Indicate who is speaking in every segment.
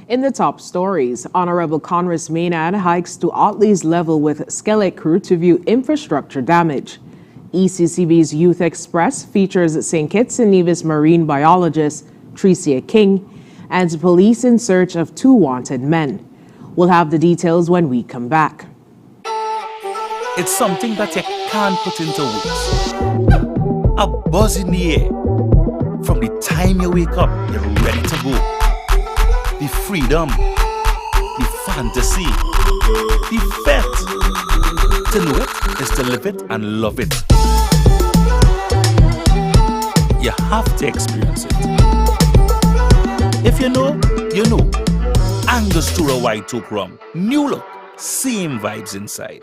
Speaker 1: In the top stories, Honorable Congress Maynard hikes to Otley's level with Skellig crew to view infrastructure damage. ECCB's Youth Express features St. Kitts and Nevis marine biologist Tricia King and police in search of 2 wanted men. We'll have the details when we come back.
Speaker 2: It's something that you can't put into words. A buzz in the air. From the time you wake up, you're ready to go. The freedom, the fantasy, the fete. To know it is to live it and love it. You have to experience it. If you know, you know. Angostura White Oak Rum. New look, same vibes inside.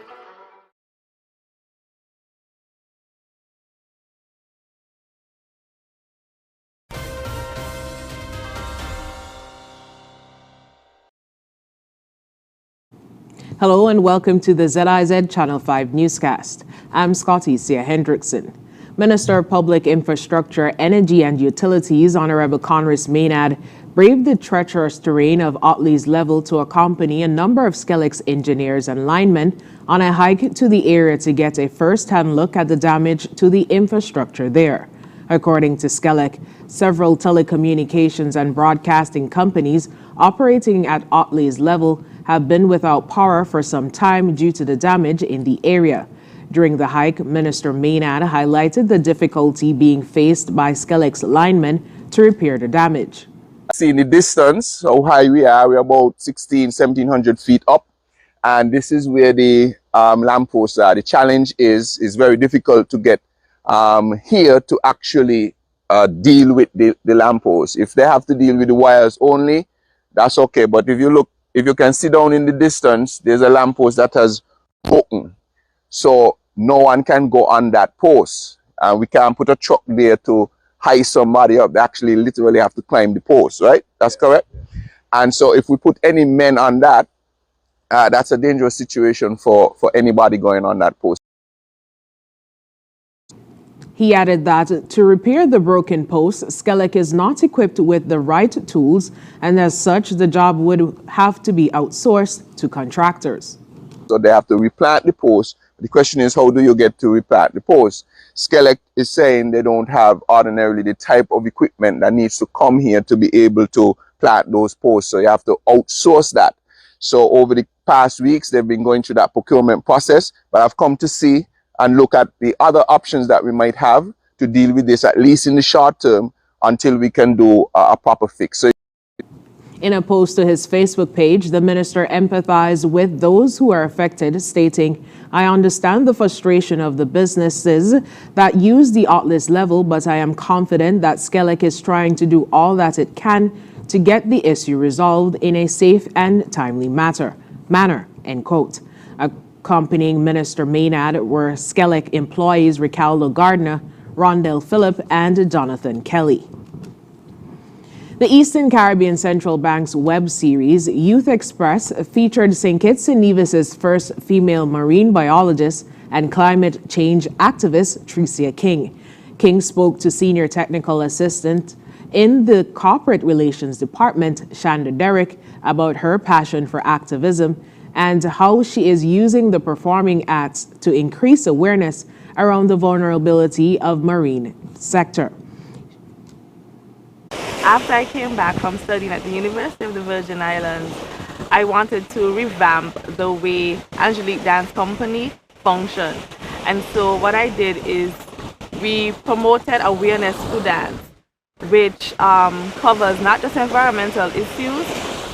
Speaker 1: Hello and welcome to the ZIZ Channel 5 newscast. I'm Scotty Sia Hendrickson. Minister of Public Infrastructure, Energy and Utilities, Honorable Congress Maynard, braved the treacherous terrain of Otley's level to accompany a number of Skellig's engineers and linemen on a hike to the area to get a first-hand look at the damage to the infrastructure there. According to Skellig, several telecommunications and broadcasting companies operating at Otley's level have been without power for some time due to the damage in the area. During the hike, Minister Maynard highlighted the difficulty being faced by Skellig's linemen to repair the damage.
Speaker 3: See in the distance how high we are. We're about 1700 feet up, and this is where the lampposts are. The challenge is very difficult to get here to actually deal with the lampposts. If they have to deal with the wires only, that's okay. But if you can see down in the distance, there's a lamppost that has broken. So no one can go on that post. We can't put a truck there to high somebody up. They actually literally have to climb the post, right? That's correct. And so if we put any men on that, that's a dangerous situation for anybody going on that post.
Speaker 1: He added that to repair the broken post, Skellig is not equipped with the right tools, and as such, the job would have to be outsourced to contractors.
Speaker 3: So they have to replant the post. The question is, how do you get to replant the post? Skellig is saying they don't have ordinarily the type of equipment that needs to come here to be able to plant those posts. So you have to outsource that. So over the past weeks, they've been going through that procurement process, but I've come to see and look at the other options that we might have to deal with this, at least in the short term, until we can do a proper fix. So
Speaker 1: in a post to his Facebook page, the minister empathized with those who are affected, stating, "I understand the frustration of the businesses that use the Otley's level, but I am confident that Skellig is trying to do all that it can to get the issue resolved in a safe and timely manner." End quote. Accompanying Minister Maynard were Skellig employees Ricaldo Gardner, Rondell Phillip, and Jonathan Kelly. The Eastern Caribbean Central Bank's web series, Youth Express, featured St. Kitts and Nevis's first female marine biologist and climate change activist, Tricia King. King spoke to Senior Technical Assistant in the Corporate Relations Department, Shanda Derrick, about her passion for activism and how she is using the performing arts to increase awareness around the vulnerability of marine sector.
Speaker 4: After I came back from studying at the University of the Virgin Islands, I wanted to revamp the way Angelique Dance Company functioned. And so what I did is we promoted awareness to dance, which covers not just environmental issues,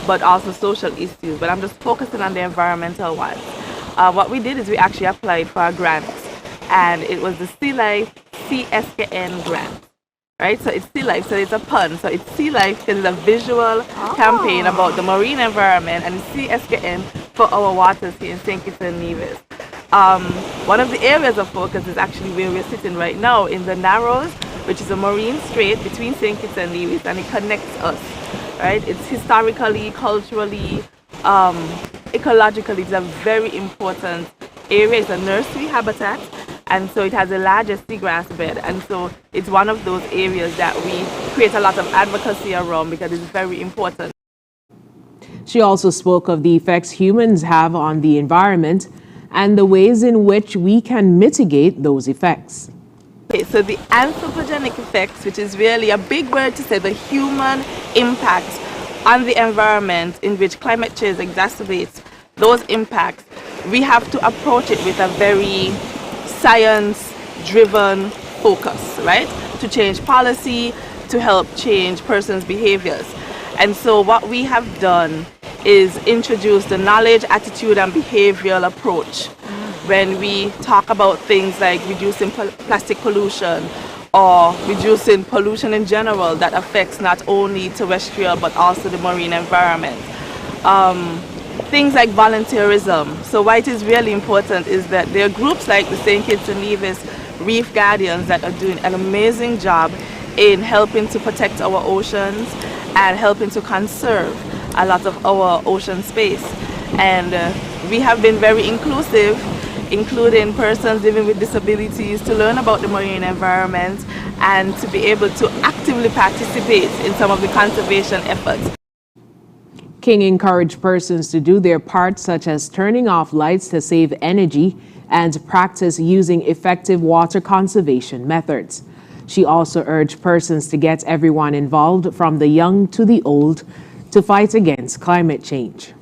Speaker 4: but also social issues. But I'm just focusing on the environmental ones. What we did is we actually applied for a grant, and it was the Sea Life CSKN grant. Right, so it's Sea Life, so it's a pun. So it's Sea Life because it's a visual campaign about the marine environment, and CSKN for our waters here in St. Kitts and Nevis. One of the areas of focus is actually where we're sitting right now in the Narrows, which is a marine strait between St. Kitts and Nevis, and it connects us. Right, it's historically, culturally, ecologically, it's a very important area. It's a nursery habitat. And so it has the largest seagrass bed. And so it's one of those areas that we create a lot of advocacy around because it's very important.
Speaker 1: She also spoke of the effects humans have on the environment and the ways in which we can mitigate those effects.
Speaker 4: Okay, so the anthropogenic effects, which is really a big word to say, the human impact on the environment in which climate change exacerbates those impacts, we have to approach it with a very science-driven focus, right? To change policy, to help change persons' behaviors. And so what we have done is introduce the knowledge, attitude, and behavioral approach when we talk about things like reducing plastic pollution or reducing pollution in general that affects not only terrestrial but also the marine environment. Things like volunteerism. So why it is really important is that there are groups like the St. Kitts and Nevis Reef Guardians that are doing an amazing job in helping to protect our oceans and helping to conserve a lot of our ocean space. And we have been very inclusive, including persons living with disabilities, to learn about the marine environment and to be able to actively participate in some of the conservation efforts.
Speaker 1: King encouraged persons to do their part, such as turning off lights to save energy and practice using effective water conservation methods. She also urged persons to get everyone involved, from the young to the old, to fight against climate change.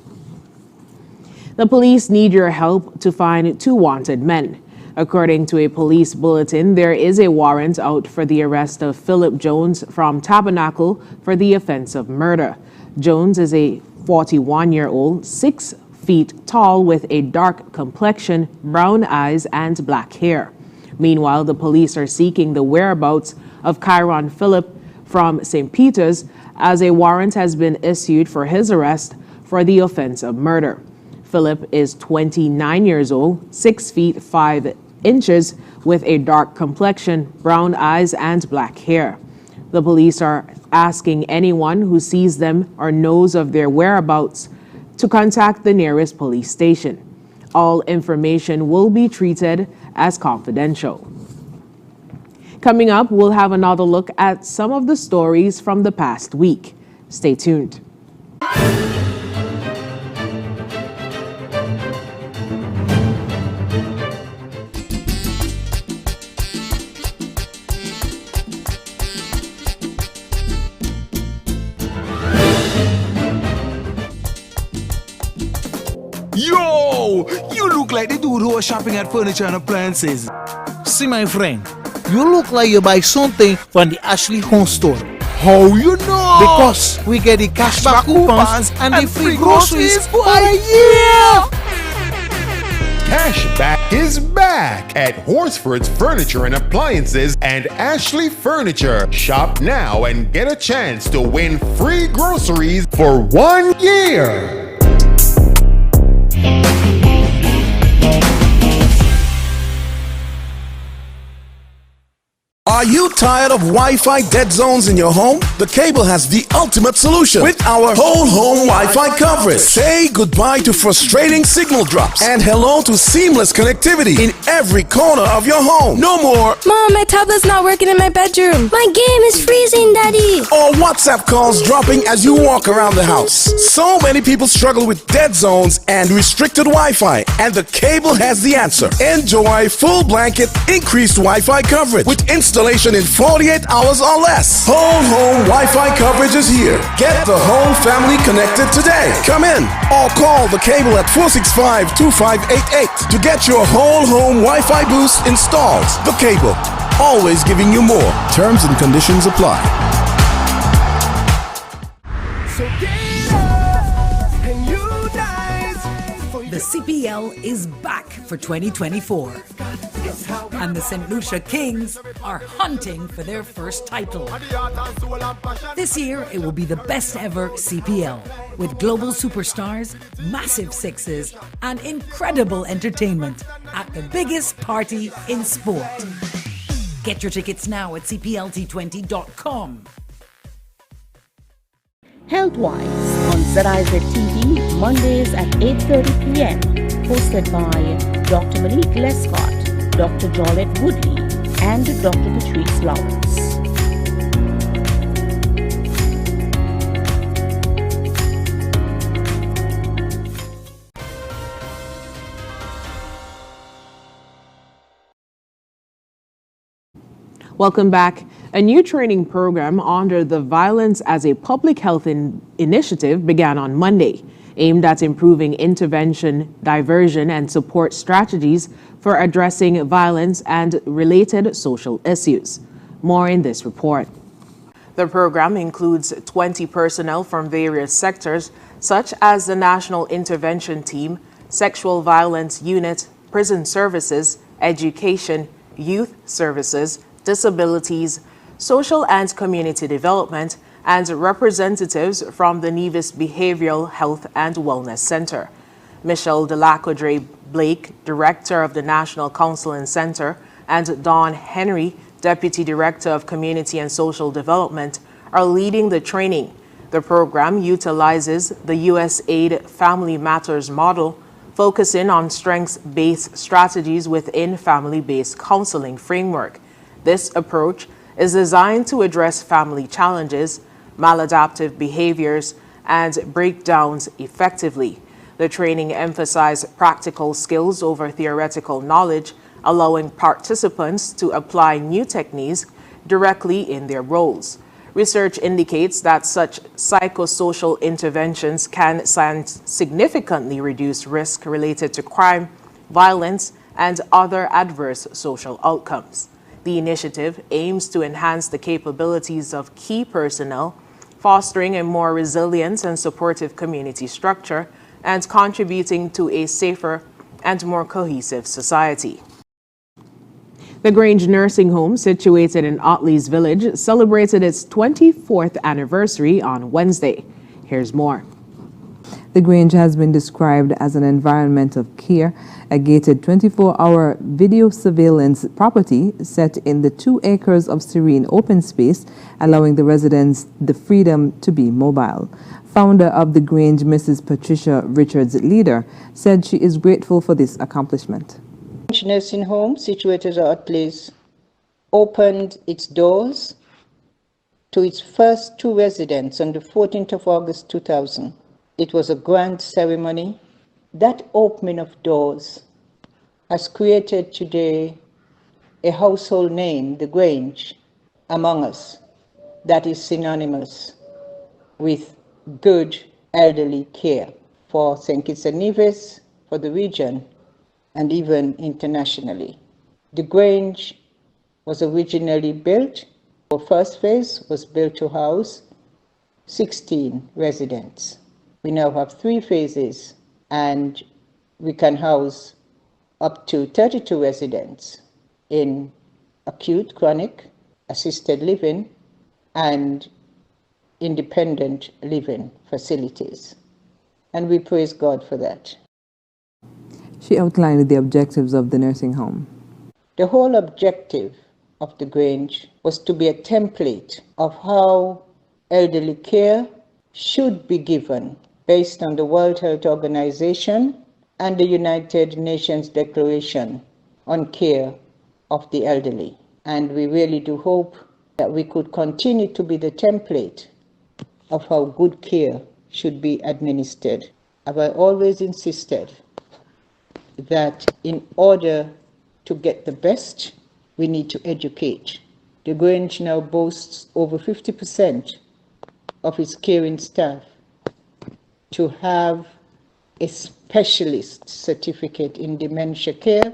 Speaker 1: The police need your help to find 2 wanted men. According to a police bulletin, there is a warrant out for the arrest of Philip Jones from Tabernacle for the offense of murder. Jones is a 41-year-old, 6 feet tall with a dark complexion, brown eyes, and black hair. Meanwhile, the police are seeking the whereabouts of Kyron Phillip from St. Peter's, as a warrant has been issued for his arrest for the offense of murder. Phillip is 29 years old, 6 feet 5 inches, with a dark complexion, brown eyes, and black hair. The police are asking anyone who sees them or knows of their whereabouts to contact the nearest police station. All information will be treated as confidential. Coming up, we'll have another look at some of the stories from the past week. Stay tuned.
Speaker 5: Yo! You look like the dude who was shopping at Furniture and Appliances. See, my friend, you look like you buy something from the Ashley Home Store. How you know? Because we get the cashback coupons and the free groceries for a year!
Speaker 6: Cashback is back at Horsford's Furniture and Appliances and Ashley Furniture. Shop now and get a chance to win free groceries for 1 year.
Speaker 7: Are you tired of Wi-Fi dead zones in your home? The Cable has the ultimate solution with our whole home Wi-Fi coverage. Say goodbye to frustrating signal drops and hello to seamless connectivity in every corner of your home. No more
Speaker 8: Mom, my tablet's not working in my bedroom. My game is freezing, Daddy.
Speaker 7: or WhatsApp calls dropping as you walk around the house. So many people struggle with dead zones and restricted Wi-Fi, and the Cable has the answer. Enjoy full blanket increased Wi-Fi coverage with installation in 48 hours or less. Whole home Wi-Fi coverage is here. Get the whole family connected today. Come in or call the Cable at 465-2588 to get your whole home Wi-Fi boost installed. The Cable, always giving you more. Terms and conditions apply.
Speaker 9: The CPL is back for 2024. And the St. Lucia Kings are hunting for their first title. This year, it will be the best ever CPL, with global superstars, massive sixes, and incredible entertainment at the biggest party in sport. Get your tickets now at cplt20.com.
Speaker 10: Healthwise on ZIZ TV, Mondays at 8:30 p.m. Hosted by Dr. Malik Lescott, Dr. Jolette Woodley, and Dr. Patrice Lawrence.
Speaker 1: Welcome back. A new training program under the Violence as a Public Health Initiative began on Monday, aimed at improving intervention, diversion, and support strategies for addressing violence and related social issues. More in this report. The program includes 20 personnel from various sectors, such as the National Intervention Team, Sexual Violence Unit, Prison Services, Education, Youth Services, Disabilities, Social and Community Development, and representatives from the Nevis Behavioral Health and Wellness Center. Michelle Delacodre Blake, Director of the National Counseling Center, and Dawn Henry, Deputy Director of Community and Social Development, are leading the training. The program utilizes the USAID Family Matters model, focusing on strengths-based strategies within family-based counseling framework. This approach is designed to address family challenges, maladaptive behaviors, and breakdowns effectively. The training emphasized practical skills over theoretical knowledge, allowing participants to apply new techniques directly in their roles. Research indicates that such psychosocial interventions can significantly reduce risk related to crime, violence, and other adverse social outcomes. The initiative aims to enhance the capabilities of key personnel, fostering a more resilient and supportive community structure, and contributing to a safer and more cohesive society. The Grange Nursing Home, situated in Otley's Village, celebrated its 24th anniversary on Wednesday. Here's more.
Speaker 11: The Grange has been described as an environment of care, a gated 24-hour video surveillance property set in the 2 acres of serene open space, allowing the residents the freedom to be mobile. Founder of the Grange, Mrs. Patricia Richards-Leader, said she is grateful for this accomplishment.
Speaker 12: Grange Nursing Home, situated at Otley's, opened its doors to its first 2 residents on the 14th of August 2000. It was a grand ceremony. That opening of doors has created today a household name, the Grange, among us, that is synonymous with good elderly care for St. Kitts and Nevis, for the region, and even internationally. The Grange was originally built. Our first phase was built to house 16 residents. We now have 3 phases, and we can house up to 32 residents in acute, chronic, assisted living, and independent living facilities. And we praise God for that.
Speaker 11: She outlined the objectives of the nursing home.
Speaker 12: The whole objective of the Grange was to be a template of how elderly care should be given based on the World Health Organization and the United Nations Declaration on Care of the Elderly. And we really do hope that we could continue to be the template of how good care should be administered. I've always insisted that in order to get the best, we need to educate. The Grange now boasts over 50% of its caring staff to have a specialist certificate in dementia care,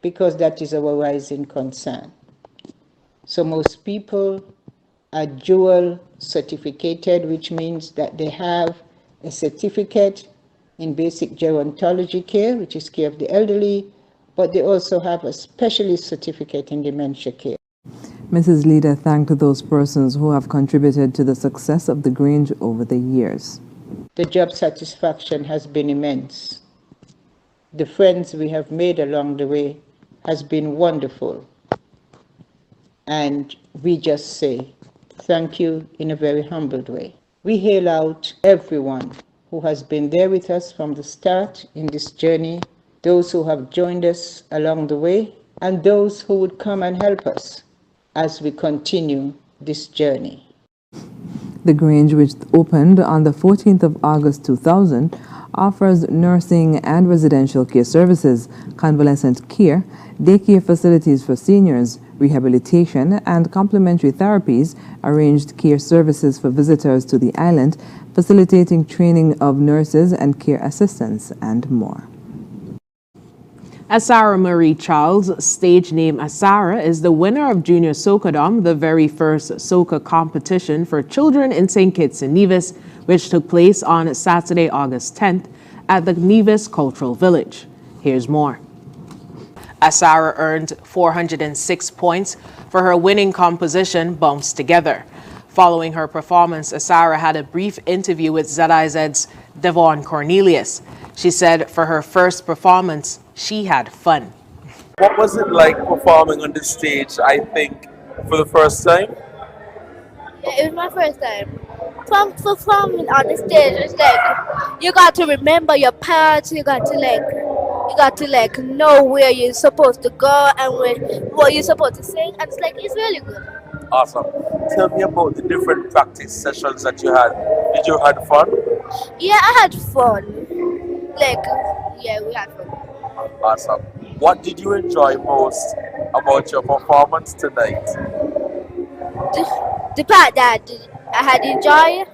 Speaker 12: because that is our rising concern. So most people are dual certificated, which means that they have a certificate in basic gerontology care, which is care of the elderly, but they also have a specialist certificate in dementia care.
Speaker 11: Mrs. Leader thanked those persons who have contributed to the success of the Grange over the years.
Speaker 12: The job satisfaction has been immense. The friends we have made along the way has been wonderful. And we just say thank you in a very humbled way. We hail out everyone who has been there with us from the start in this journey, those who have joined us along the way, and those who would come and help us as we continue this journey.
Speaker 11: The Grange, which opened on the 14th of August 2000, offers nursing and residential care services, convalescent care, daycare facilities for seniors, rehabilitation, and complementary therapies, arranged care services for visitors to the island, facilitating training of nurses and care assistants, and more.
Speaker 1: Asara Marie Charles, stage name Asara, is the winner of Junior Socadom, the very first soca competition for children in St. Kitts and Nevis, which took place on Saturday, August 10th at the Nevis Cultural Village. Here's more. Asara earned 406 points for her winning composition, Bounce Together. Following her performance, Asara had a brief interview with ZIZ's Devon Cornelius. She said for her first performance, she had fun.
Speaker 13: What was it like performing on the stage, I think, for the first time?
Speaker 14: Yeah, it was my first time. Performing on the stage, it's like you got to remember your parts, you got to know where you're supposed to go and what you're supposed to sing, and it's really good.
Speaker 13: Awesome. Tell me about the different practice sessions that you had. Did you have fun?
Speaker 14: Yeah, I had fun. Yeah, we had fun.
Speaker 13: Awesome. What did you enjoy most about your performance tonight?
Speaker 14: The part that I had enjoyed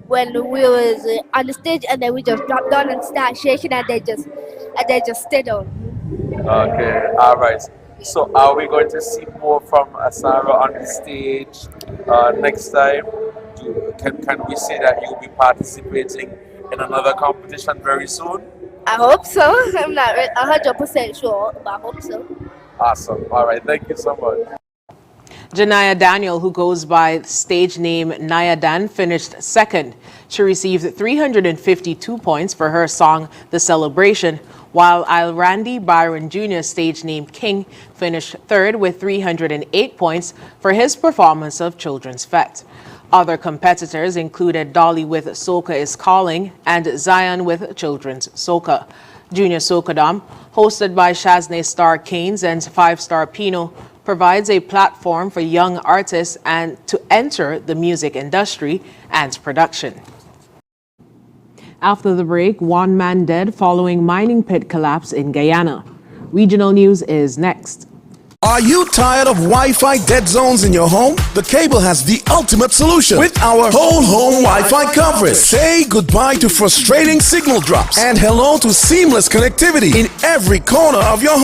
Speaker 14: when we was on the stage and then we just dropped down and start shaking and they just stayed on.
Speaker 13: Okay, all right. So are we going to see more from Asara on the stage next time? Can we say that you'll be participating in another competition very soon?
Speaker 14: I hope so. I'm not 100% sure, but I hope so.
Speaker 13: Awesome. All right. Thank you so much.
Speaker 1: Janaya Daniel, who goes by stage name Naya Dan, finished second. She received 352 points for her song, The Celebration, while Randy Byron Jr., stage name King, finished third with 308 points for his performance of Children's Fete. Other competitors included Dolly with Soca is Calling and Zion with Children's Soca. Junior Socadom, hosted by Shaznay Star Keynes and 5-Star Pino, provides a platform for young artists and to enter the music industry and production. After the break, one man dead following mining pit collapse in Guyana. Regional news is next.
Speaker 7: Are you tired of Wi-Fi dead zones in your home? The Cable has the ultimate solution with our whole home Wi-Fi coverage. Say goodbye to frustrating signal drops and hello to seamless connectivity in every corner of your home.